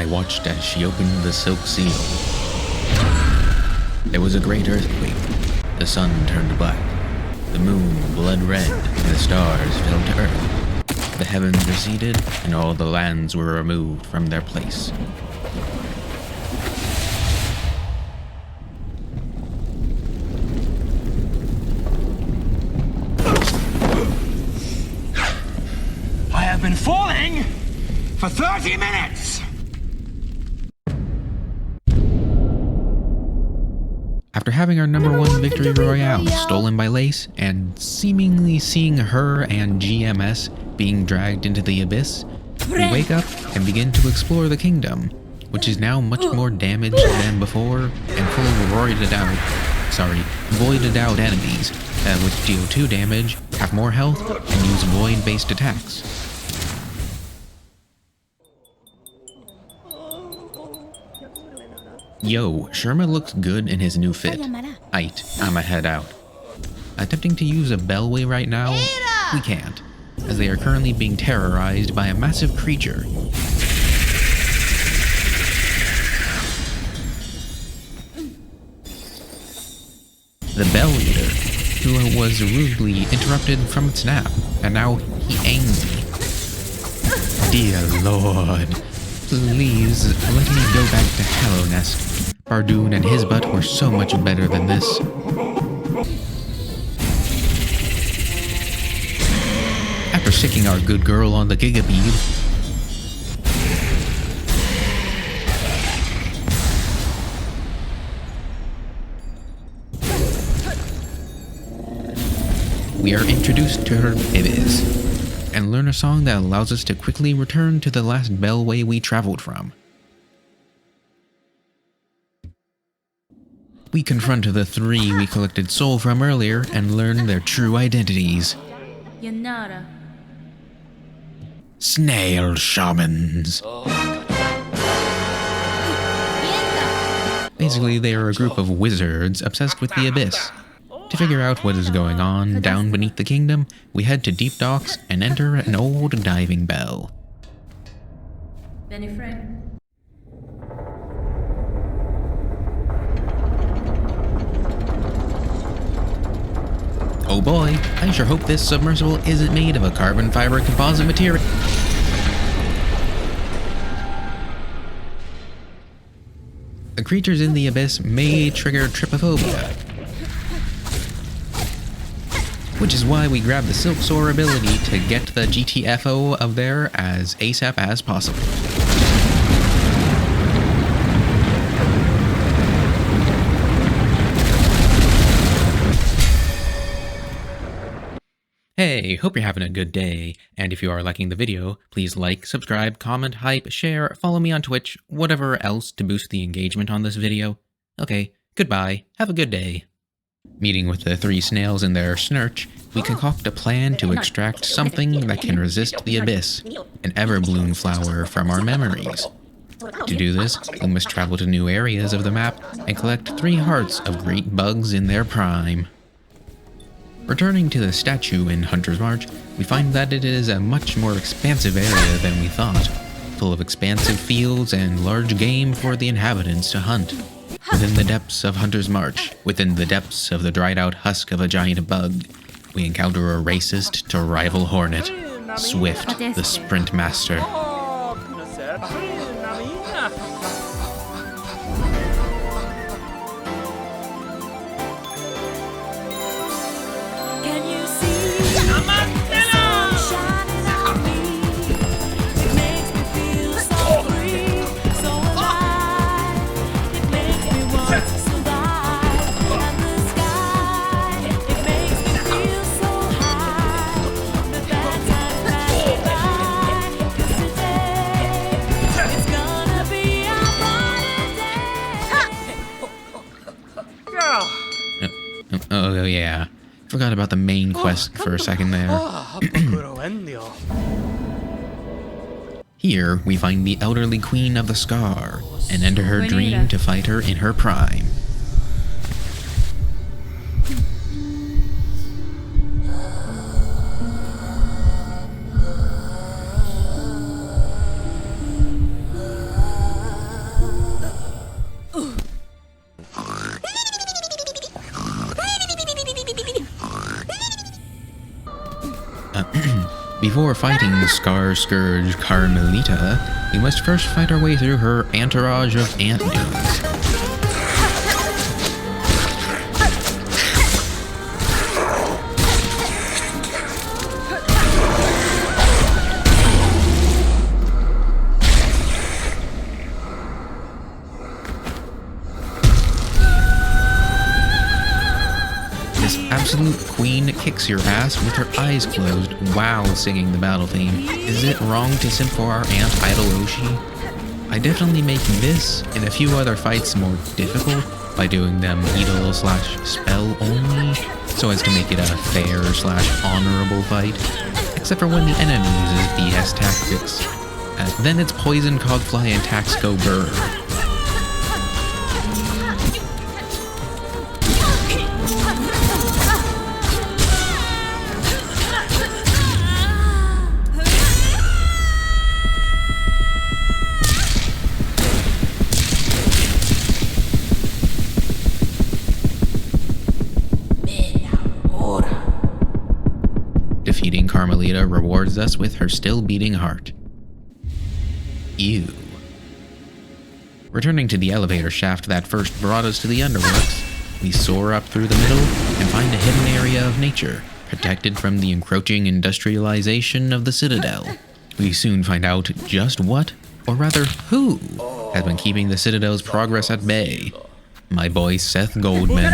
I watched as she opened the silk seal. There was a great earthquake. The sun turned black, the moon blood red, and the stars fell to earth. The heavens receded, and all the lands were removed from their place. I have been falling for 30 minutes! After having our #1 victory royale stolen by Lace, and seemingly seeing her and GMS being dragged into the abyss, we wake up and begin to explore the kingdom, which is now much more damaged than before and full of voided out enemies that which deal 2 damage, have more health, and use void-based attacks. Yo, Sherma looks good in his new fit. I'ma head out. Attempting to use a bellway right now, we can't, as they are currently being terrorized by a massive creature. The Bell Eater, who was rudely interrupted from its nap, and now he aims me. Dear Lord, please let me go back to Hello Nest. Bardoon and his butt were so much better than this. After sicking our good girl on the Gigabead, we are introduced to her Abyss, and learn a song that allows us to quickly return to the last bellway we traveled from. We confront the 3 we collected soul from earlier and learn their true identities. Snail shamans. Basically, they are a group of wizards obsessed with the abyss. To figure out what is going on down beneath the kingdom, we head to deep docks and enter an old diving bell. Oh boy, I sure hope this submersible isn't made of a carbon fiber composite material. The creatures in the abyss may trigger trypophobia, which is why we grab the Silksong ability to get the GTFO of there as ASAP as possible. Hey, hope you're having a good day, and if you are liking the video, please like, subscribe, comment, hype, share, follow me on Twitch, whatever else to boost the engagement on this video. Okay, goodbye, have a good day. Meeting with the 3 snails in their snurch, we concoct a plan to extract something that can resist the abyss, an everbloom flower from our memories. To do this, we must travel to new areas of the map and collect 3 hearts of great bugs in their prime. Returning to the statue in Hunter's March, we find that it is a much more expansive area than we thought, full of expansive fields and large game for the inhabitants to hunt. Within the depths of Hunter's March, within the depths of the dried-out husk of a giant bug, we encounter a racist to rival Hornet, Swift, the Sprint Master. Oh yeah, forgot about the main quest for a second there. Here, we find the elderly queen of the Scar, and enter her dream to fight her in her prime. Before fighting Scar Scourge Carmelita, we must first fight our way through her entourage of ant dudes. This absolute queen kicks your ass with her eyes closed while singing the battle theme. Is it wrong to simp for our ant idol Oshi? I definitely make this and a few other fights more difficult by doing them idol/spell only, so as to make it a fair/honorable fight, except for when the enemy uses BS tactics. Then it's poison, cogfly, and tax go burr. Defeating Carmelita rewards us with her still beating heart. Ew. Returning to the elevator shaft that first brought us to the underworks, we soar up through the middle and find a hidden area of nature, protected from the encroaching industrialization of the Citadel. We soon find out just what, or rather who, has been keeping the Citadel's progress at bay. My boy Seth Goldman.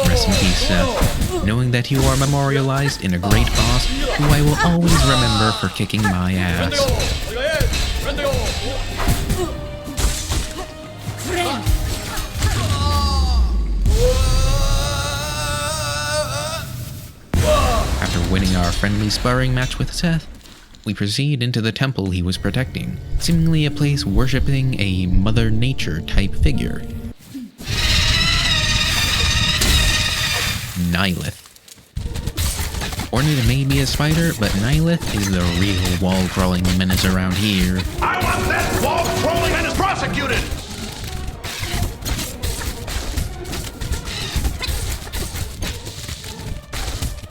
Rest in peace, Seth, knowing that you are memorialized in a great boss who I will always remember for kicking my ass. After winning our friendly sparring match with Seth, we proceed into the temple he was protecting, seemingly a place worshipping a Mother Nature type figure. Nihilith. Hornet may be a spider, but Nihilith is the real wall-crawling menace around here. I want that wall-crawling and is prosecuted!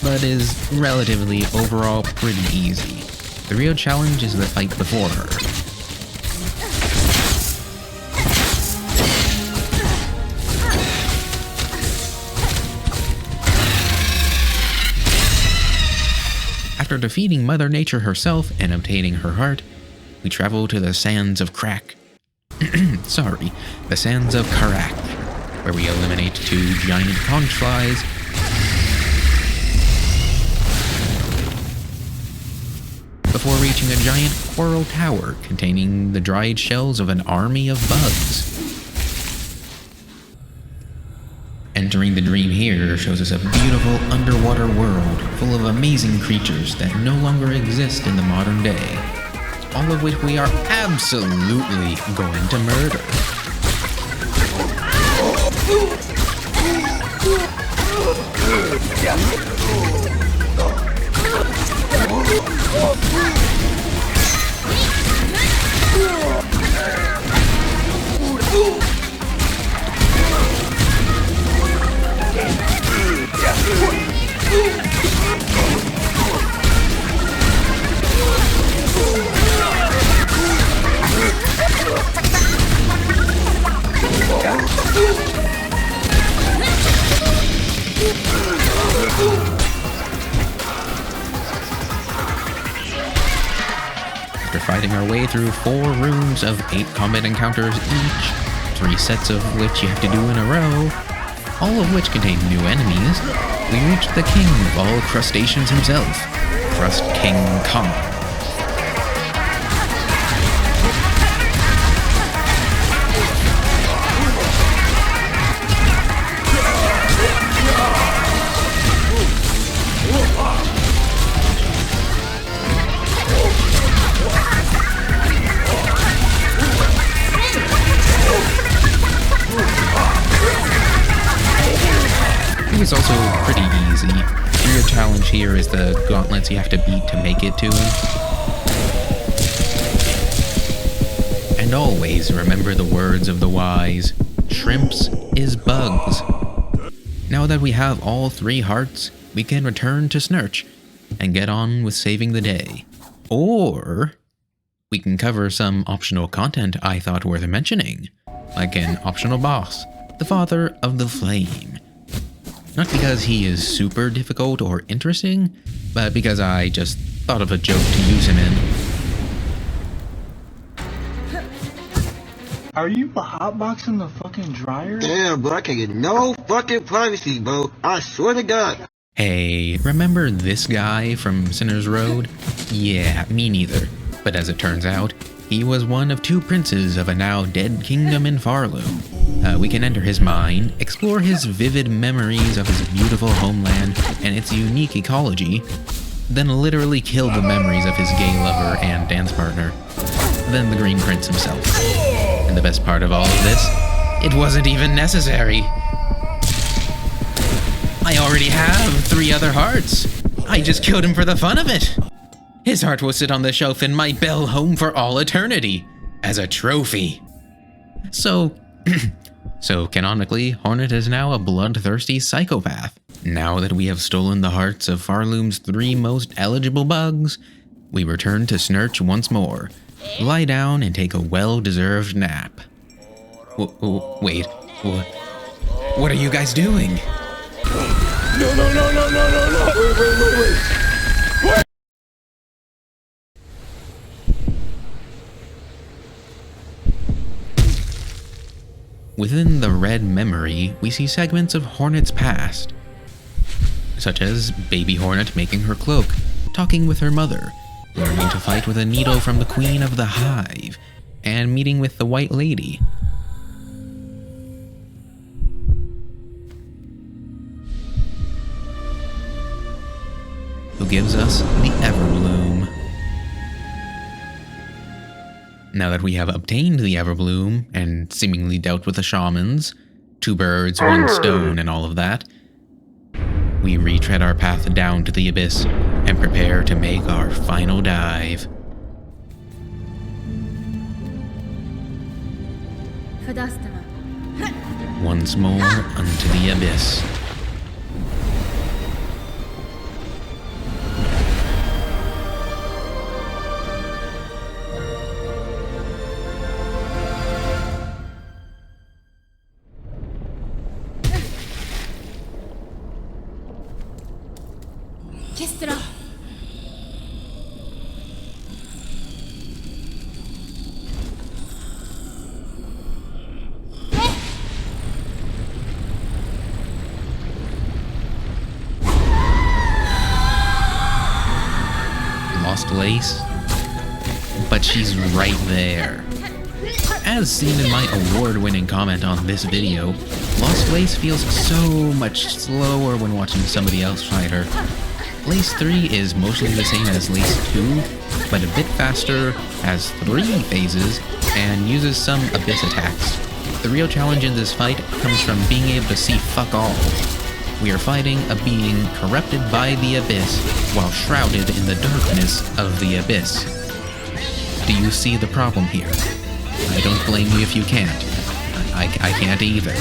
But is relatively overall pretty easy. The real challenge is the fight before her. After defeating Mother Nature herself and obtaining her heart, we travel to the Sands of Crack. The Sands of Karak, where we eliminate 2 giant conch flies, before reaching a giant coral tower containing the dried shells of an army of bugs. Entering the dream here shows us a beautiful underwater world full of amazing creatures that no longer exist in the modern day, all of which we are absolutely going to murder. After fighting our way through 4 rooms of 8 combat encounters each, 3 sets of which you have to do in a row, all of which contain new enemies, we reach the king of all crustaceans himself, Crust King Kong. It's also pretty easy. The real challenge here is the gauntlets you have to beat to make it to him. And always remember the words of the wise, shrimps is bugs. Now that we have all 3 hearts, we can return to Snurch and get on with saving the day. Or we can cover some optional content I thought worth mentioning, like an optional boss, the Father of the Flame. Not because he is super difficult or interesting, but because I just thought of a joke to use him in. Are you hotboxing the fucking dryer? Damn, bro, I can't get no fucking privacy, bro. I swear to God. Hey, remember this guy from Sinner's Road? Yeah, me neither. But as it turns out, he was one of 2 princes of a now dead kingdom in Farloom. We can enter his mind, explore his vivid memories of his beautiful homeland and its unique ecology, then literally kill the memories of his gay lover and dance partner. Then the Green Prince himself. And the best part of all of this, it wasn't even necessary. I already have 3 other hearts. I just killed him for the fun of it. His heart will sit on the shelf in my bell home for all eternity, as a trophy. So canonically, Hornet is now a bloodthirsty psychopath. Now that we have stolen the hearts of Farloom's 3 most eligible bugs, we return to Snurch once more, lie down and take a well-deserved nap. Wait, what are you guys doing? No. Wait. Within the red memory, we see segments of Hornet's past, such as baby Hornet making her cloak, talking with her mother, learning to fight with a needle from the Queen of the Hive, and meeting with the White Lady. Who gives us the Everbloom. Now that we have obtained the Everbloom and seemingly dealt with the shamans, 2 birds, 1 stone, and all of that, we retread our path down to the abyss and prepare to make our final dive. Once more unto the abyss. Lost Lace, but she's right there. As seen in my award-winning comment on this video, Lost Lace feels so much slower when watching somebody else fight her. Lace 3 is mostly the same as Lace 2, but a bit faster, has 3 phases, and uses some abyss attacks. The real challenge in this fight comes from being able to see fuck all. We are fighting a being corrupted by the abyss, while shrouded in the darkness of the abyss. Do you see the problem here? I don't blame you if you can't. I can't either.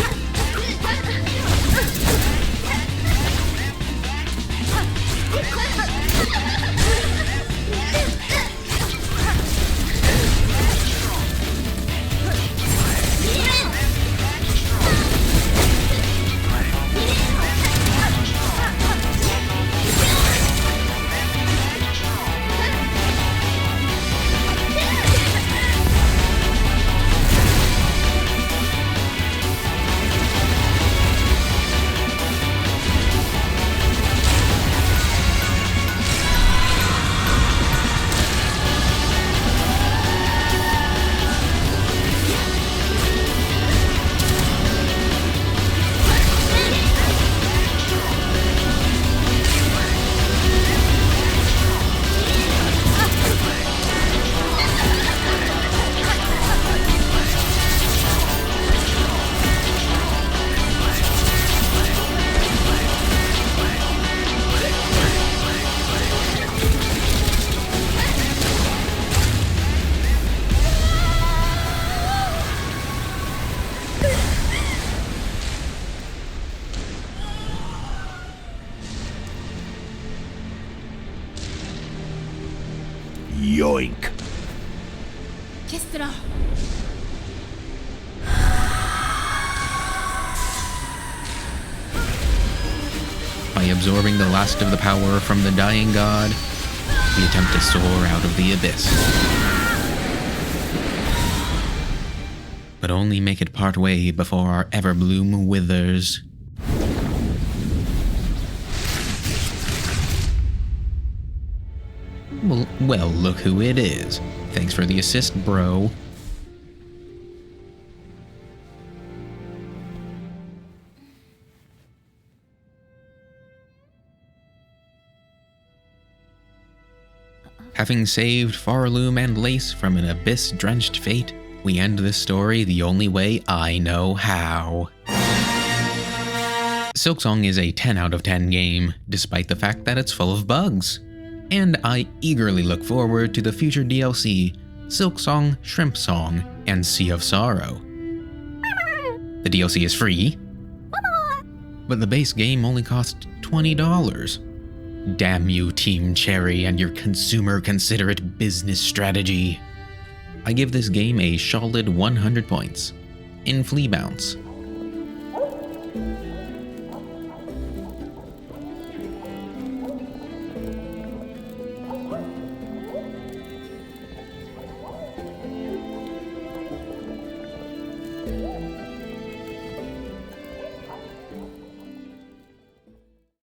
orchestra. By absorbing the last of the power from the dying god, we attempt to soar out of the abyss. But only make it part way before our Everbloom withers. Well, look who it is. Thanks for the assist, bro. Having saved Farloom and Lace from an abyss-drenched fate, we end this story the only way I know how. Silksong is a 10 out of 10 game, despite the fact that it's full of bugs. And I eagerly look forward to the future DLC, Silksong, Shrimp Song, and Sea of Sorrow. The DLC is free, but the base game only costs $20. Damn you, Team Cherry, and your consumer-considerate business strategy. I give this game a solid 100 points, in flea bounce.